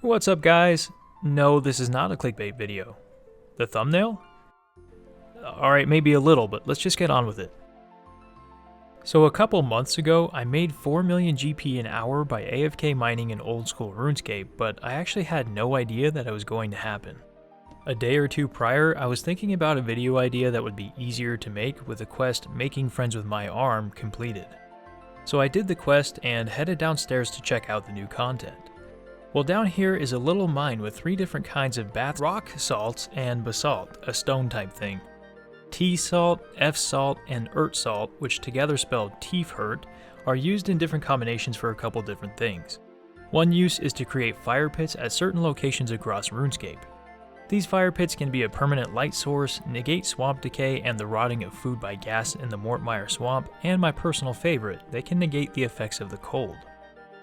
What's up, guys? No, this is not a clickbait video. The thumbnail? Alright, maybe a little, but let's just get on with it. So a couple months ago, I made 4 million GP an hour by AFK mining in old school RuneScape, but I actually had no idea that it was going to happen. A day or two prior, I was thinking about a video idea that would be easier to make with the quest Making Friends with My Arm completed. So I did the quest and headed downstairs to check out the new content. Well, down here is a little mine with 3 different kinds of rock salts and basalt, a stone type thing. T salt, F salt, and Ert salt, which together spelled Tiefhurt, are used in different combinations for a couple different things. One use is to create fire pits at certain locations across RuneScape. These fire pits can be a permanent light source, negate swamp decay and the rotting of food by gas in the Mortmire swamp, and my personal favorite, they can negate the effects of the cold.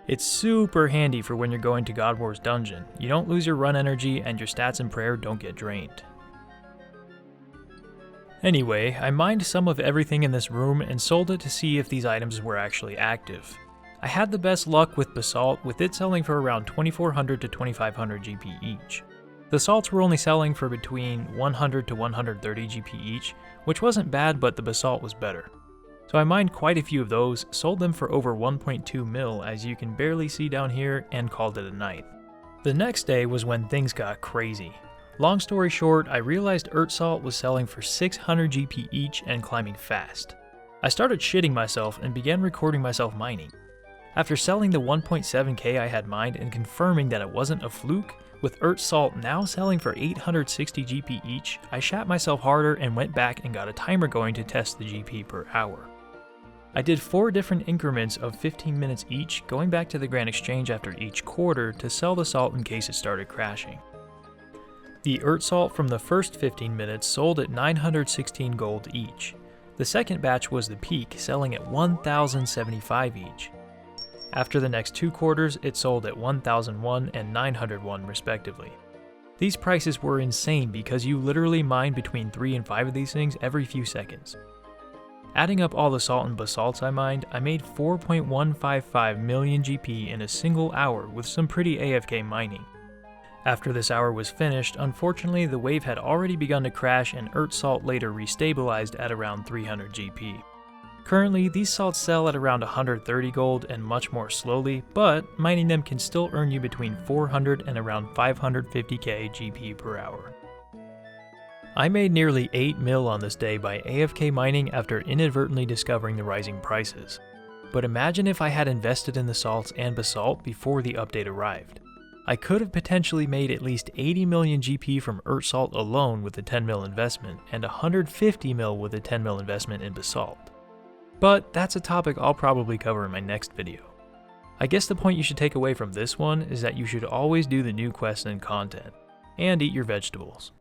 It's super handy for when you're going to God War's dungeon. You don't lose your run energy and your stats and prayer don't get drained. Anyway, I mined some of everything in this room and sold it to see if these items were actually active. I had the best luck with basalt, with it selling for around 2400 to 2500 GP each. The salts were only selling for between 100 to 130 GP each, which wasn't bad, but the basalt was better. So I mined quite a few of those, sold them for over 1.2 mil as you can barely see down here, and called it a night. The next day was when things got crazy. Long story short, I realized Ert salt was selling for 600 GP each and climbing fast. I started shitting myself and began recording myself mining. After selling the 1.7k I had mined and confirming that it wasn't a fluke, with Ert salt now selling for 860 GP each, I shat myself harder and went back and got a timer going to test the GP per hour. I did 4 different increments of 15 minutes each, going back to the Grand Exchange after each quarter to sell the salt in case it started crashing. The Ert salt from the first 15 minutes sold at 916 gold each. The second batch was the peak, selling at 1075 each. After the next 2 quarters, it sold at 1001 and 901 respectively. These prices were insane because you literally mine between 3 and 5 of these things every few seconds. Adding up all the salt and basalts I mined, I made 4.155 million GP in a single hour with some pretty AFK mining. After this hour was finished, unfortunately the wave had already begun to crash and Ert salt later restabilized at around 300 GP. Currently, these salts sell at around 130 gold and much more slowly, but mining them can still earn you between 400 and around 550k GP per hour. I made nearly 8 mil on this day by AFK mining after inadvertently discovering the rising prices. But imagine if I had invested in the salts and basalt before the update arrived. I could have potentially made at least 80 million GP from Ert salt alone with a 10 mil investment, and 150 mil with a 10 mil investment in basalt. But that's a topic I'll probably cover in my next video. I guess the point you should take away from this one is that you should always do the new quests and content, and eat your vegetables.